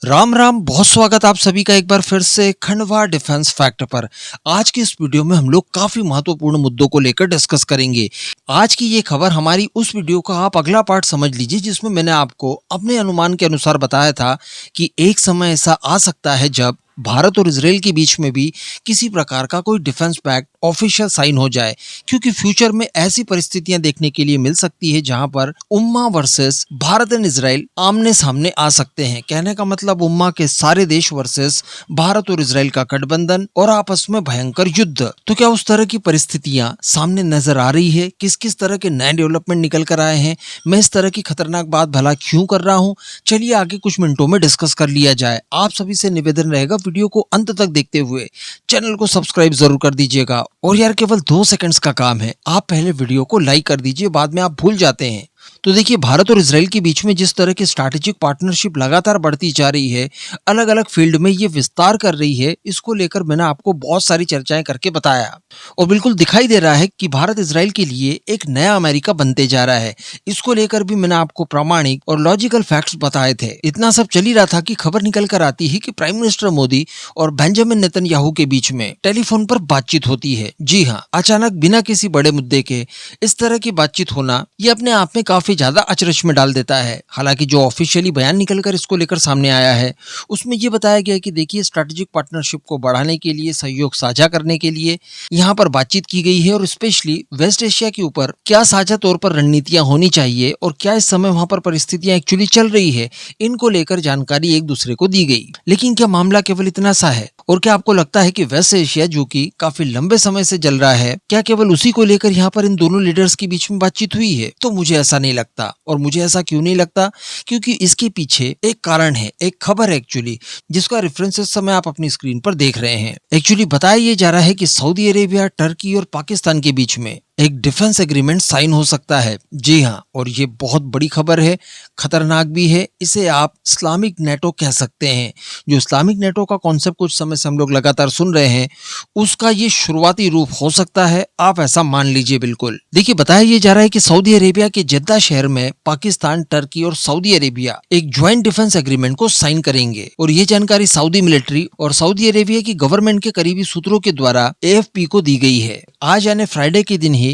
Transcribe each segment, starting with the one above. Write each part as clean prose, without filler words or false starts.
राम राम, बहुत स्वागत आप सभी का एक बार फिर से खंडवा डिफेंस फैक्ट पर। आज की इस वीडियो में हम लोग काफी महत्वपूर्ण मुद्दों को लेकर डिस्कस करेंगे। आज की ये खबर हमारी उस वीडियो का आप अगला पार्ट समझ लीजिए जिसमें मैंने आपको अपने अनुमान के अनुसार बताया था कि एक समय ऐसा आ सकता है जब भारत और इजराइल के बीच में भी किसी प्रकार का कोई डिफेंस पैक्ट ऑफिशियल साइन हो जाए, क्योंकि फ्यूचर में ऐसी परिस्थितियां देखने के लिए मिल सकती है जहां पर उम्मा वर्सेस भारत एंड इजराइल आमने सामने आ सकते हैं। कहने का मतलब उम्मा के सारे देश वर्सेस भारत और इजराइल का गठबंधन और आपस में भयंकर युद्ध। तो क्या उस तरह की परिस्थितियां सामने नजर आ रही है? किस किस तरह के नए डेवलपमेंट निकल कर आए हैं? मैं इस तरह की खतरनाक बात भला क्यों कर रहा हूं? चलिए आगे कुछ मिनटों में डिस्कस कर लिया जाए। आप सभी से निवेदन रहेगा वीडियो को अंत तक देखते हुए चैनल को सब्सक्राइब जरूर कर दीजिएगा। और यार केवल 2 सेकंड्स का काम है, आप पहले वीडियो को लाइक कर दीजिए, बाद में आप भूल जाते हैं। तो देखिए, भारत और इजराइल के बीच में जिस तरह की स्ट्रैटेजिक पार्टनरशिप लगातार बढ़ती जा रही है, अलग अलग फील्ड में ये विस्तार कर रही है, इसको लेकर मैंने आपको बहुत सारी चर्चाएं करके बताया और बिल्कुल दिखाई दे रहा है कि भारत इजराइल के लिए एक नया अमेरिका बनते जा रहा है। इसको लेकर भी मैंने आपको प्रामाणिक और लॉजिकल फैक्ट्स बताए थे। इतना सब चल ही रहा था कि खबर निकल कर आती है कि प्राइम मिनिस्टर मोदी और बेंजामिन नेतन्याहू के बीच में टेलीफोन पर बातचीत होती है। जी हाँ, अचानक बिना किसी बड़े मुद्दे के इस तरह की बातचीत होना ये अपने आप में काफी ज्यादा अचरज में डाल देता है। हालांकि जो ऑफिशियली बयान निकलकर इसको लेकर सामने आया है उसमें ये बताया गया है कि देखिए, स्ट्रैटेजिक पार्टनरशिप को बढ़ाने के लिए, सहयोग साझा करने के लिए यहाँ पर बातचीत की गई है और स्पेशली वेस्ट एशिया के ऊपर क्या साझा तौर पर रणनीतियां होनी चाहिए और क्या इस समय वहां पर परिस्थितियां एक्चुअली चल रही है, इनको लेकर जानकारी एक दूसरे को दी गई। लेकिन क्या मामला केवल इतना सा है? और क्या आपको लगता है कि वेस्ट एशिया जो कि काफी लंबे समय से जल रहा है, क्या केवल उसी को लेकर यहाँ पर इन दोनों लीडर्स के बीच में बातचीत हुई है? तो मुझे ऐसा नहीं लगता। और मुझे ऐसा क्यों नहीं लगता? क्योंकि इसके पीछे एक कारण है, एक खबर है एक्चुअली, जिसका रेफरेंस इस समय आप अपनी स्क्रीन पर देख रहे हैं। एक्चुअली बताया ये जा रहा है कि सऊदी अरेबिया, टर्की और पाकिस्तान के बीच में एक डिफेंस एग्रीमेंट साइन हो सकता है। जी हाँ, और ये बहुत बड़ी खबर है, खतरनाक भी है। इसे आप इस्लामिक नेटो कह सकते हैं। जो इस्लामिक नेटो का कॉन्सेप्ट कुछ समय से हम लोग लगातार सुन रहे हैं, उसका ये शुरुआती रूप हो सकता है, आप ऐसा मान लीजिए। बिल्कुल देखिए, बताया ये जा रहा है कि सऊदी अरेबिया के जद्दा शहर में पाकिस्तान, टर्की और सऊदी अरेबिया एक ज्वाइंट डिफेंस एग्रीमेंट को साइन करेंगे। और ये जानकारी सऊदी मिलिट्री और सऊदी अरेबिया की गवर्नमेंट के करीबी सूत्रों के द्वारा AFP को दी गई है। आज यानी फ्राइडे के दिन ही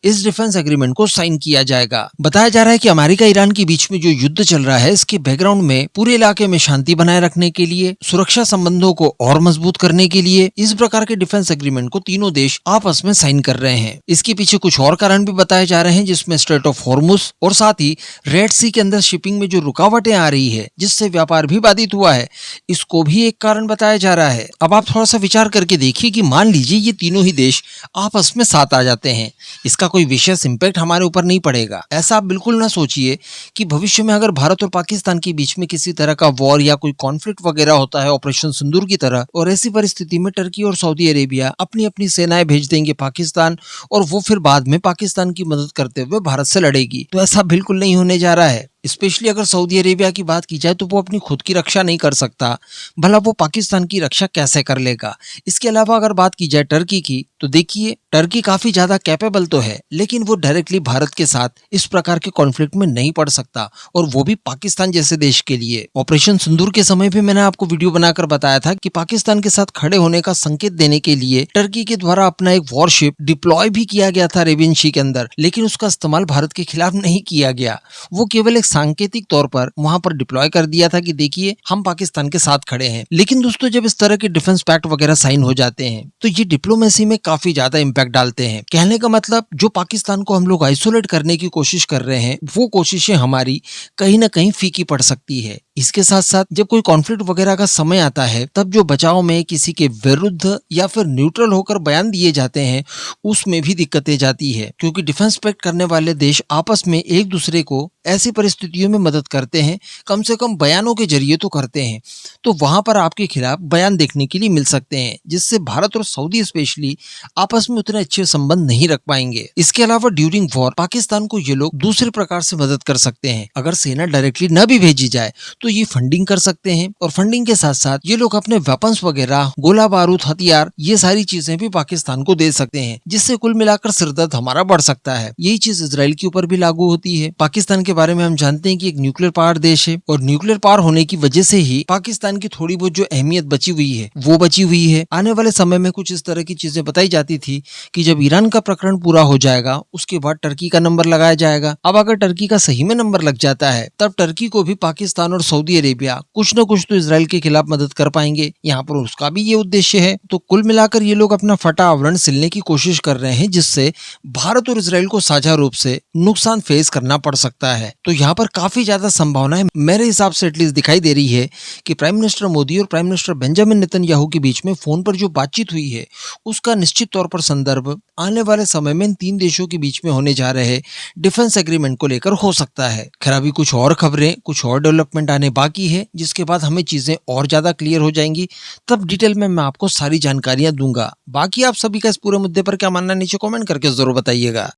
इस डिफेंस एग्रीमेंट को साइन किया जाएगा। बताया जा रहा है कि अमेरिका ईरान के बीच में जो युद्ध चल रहा है, इसके बैकग्राउंड में पूरे इलाके में शांति बनाए रखने के लिए, सुरक्षा संबंधों को और मजबूत करने के लिए इस प्रकार के डिफेंस एग्रीमेंट को तीनों देश आपस में साइन कर रहे हैं। इसके पीछे कुछ और कारण भी बताए जा रहे हैं, जिसमें स्ट्रेट ऑफ हॉर्मुज और साथ ही रेड सी के अंदर शिपिंग में जो रुकावटें आ रही है, जिससे व्यापार भी बाधित हुआ है, इसको भी एक कारण बताया जा रहा है। अब आप थोड़ा सा विचार करके देखिए कि मान लीजिए ये तीनों ही देश आपस में साथ आ जाते हैं, इसका कोई विशेष इंपैक्ट हमारे ऊपर नहीं पड़ेगा। ऐसा आप बिल्कुल ना सोचिए कि भविष्य में अगर भारत और पाकिस्तान के बीच में किसी तरह का वॉर या कोई कॉन्फ्लिक्ट वगैरह होता है ऑपरेशन सिंदूर की तरह, और ऐसी परिस्थिति में टर्की और सऊदी अरेबिया अपनी अपनी सेनाएं भेज देंगे पाकिस्तान, और वो फिर बाद में पाकिस्तान की मदद करते हुए भारत से लड़ेगी, तो ऐसा बिल्कुल नहीं होने जा रहा है। स्पेशली अगर सऊदी अरेबिया की बात की जाए तो वो अपनी खुद की रक्षा नहीं कर सकता, भला वो पाकिस्तान की रक्षा कैसे कर लेगा? इसके अलावा अगर बात की जाए टर्की की, तो देखिए, टर्की काफी ज्यादा कैपेबल तो है, लेकिन वो डायरेक्टली भारत के साथ इस प्रकार के कॉन्फ्लिक्ट में नहीं पड़ सकता, और वो भी पाकिस्तान जैसे देश के लिए। ऑपरेशन सिंदूर के समय भी मैंने आपको वीडियो बनाकर बताया था कि पाकिस्तान के साथ खड़े होने का संकेत देने के लिए टर्की के द्वारा अपना एक वॉरशिप डिप्लॉय भी किया गया था अरेबियन सी के अंदर, लेकिन उसका इस्तेमाल भारत के खिलाफ नहीं किया गया। वो केवल एक सांकेतिक तौर पर वहां पर डिप्लॉय कर दिया था कि देखिए, हम पाकिस्तान के साथ खड़े हैं। लेकिन दोस्तों, जब इस तरह के डिफेंस पैक्ट वगैरह साइन हो जाते हैं तो ये डिप्लोमेसी में काफी ज्यादा इंपैक्ट डालते हैं। कहने का मतलब, जो पाकिस्तान को हम लोग आइसोलेट करने की कोशिश कर रहे हैं, वो कोशिशें हमारी कहीं ना कहीं फीकी पड़ सकती है। इसके साथ साथ जब कोई कॉन्फ्लिक्ट वगैरह का समय आता है, तब जो बचाव में किसी के विरुद्ध या फिर न्यूट्रल होकर बयान दिए जाते हैं, उसमें भी दिक्कतें जाती है, क्योंकि डिफेंस पैक्ट करने वाले देश आपस में एक दूसरे को ऐसी परिस्थितियों में मदद करते हैं, कम से कम बयानों के जरिए तो करते हैं। तो वहां पर आपके खिलाफ बयान देखने के लिए मिल सकते हैं, जिससे भारत और सऊदी स्पेशली आपस में उतने अच्छे संबंध नहीं रख पाएंगे। इसके अलावा ड्यूरिंग वॉर पाकिस्तान को ये लोग दूसरे प्रकार से मदद कर सकते हैं। अगर सेना डायरेक्टली न भी भेजी जाए तो ये फंडिंग कर सकते हैं, और फंडिंग के साथ साथ ये लोग अपने वेपन्स वगैरह, गोला बारूद, हथियार, ये सारी चीजें भी पाकिस्तान को दे सकते हैं, जिससे कुल मिलाकर सिरदर्द हमारा बढ़ सकता है। यही चीज इजराइल के ऊपर भी लागू होती है। पाकिस्तान के बारे में हम जानते हैं कि एक न्यूक्लियर पावर देश है, और न्यूक्लियर पावर होने की वजह से ही पाकिस्तान की थोड़ी बहुत जो अहमियत बची हुई है वो बची हुई है। आने वाले समय में कुछ इस तरह की चीजें बताई जाती थी कि जब ईरान का प्रकरण पूरा हो जाएगा उसके बाद टर्की का नंबर लगाया जाएगा। अब अगर टर्की का सही में नंबर लग जाता है तब टर्की को भी पाकिस्तान और सऊदी अरेबिया कुछ न कुछ तो इजराइल के खिलाफ मदद कर पाएंगे। यहाँ पर उसका भी ये उद्देश्य है। तो कुल मिलाकर ये लोग अपना फटा आवरण सिलने की कोशिश कर रहे हैं, जिससे भारत और इजराइल को साझा रूप से नुकसान फेस करना पड़ सकता है। तो यहाँ पर काफी ज्यादा संभावनाएं मेरे हिसाब से एटलीस्ट दिखाई दे रही है कि प्राइम मिनिस्टर मोदी और प्राइम मिनिस्टर बेंजामिन नेतन्याहू के बीच में फोन पर जो बातचीत हुई है उसका निश्चित तौर पर संदर्भ आने वाले समय में इन तीन देशों के बीच में होने जा रहे डिफेंस एग्रीमेंट को लेकर हो सकता है। खैर अभी कुछ और खबरें, कुछ और डेवलपमेंट आने बाकी है, जिसके बाद हमें चीजें और ज्यादा क्लियर हो जाएंगी। तब डिटेल में मैं आपको सारी जानकारियां दूंगा। बाकी आप सभी का इस पूरे मुद्दे पर क्या मानना नीचे कमेंट करके जरूर बताइएगा।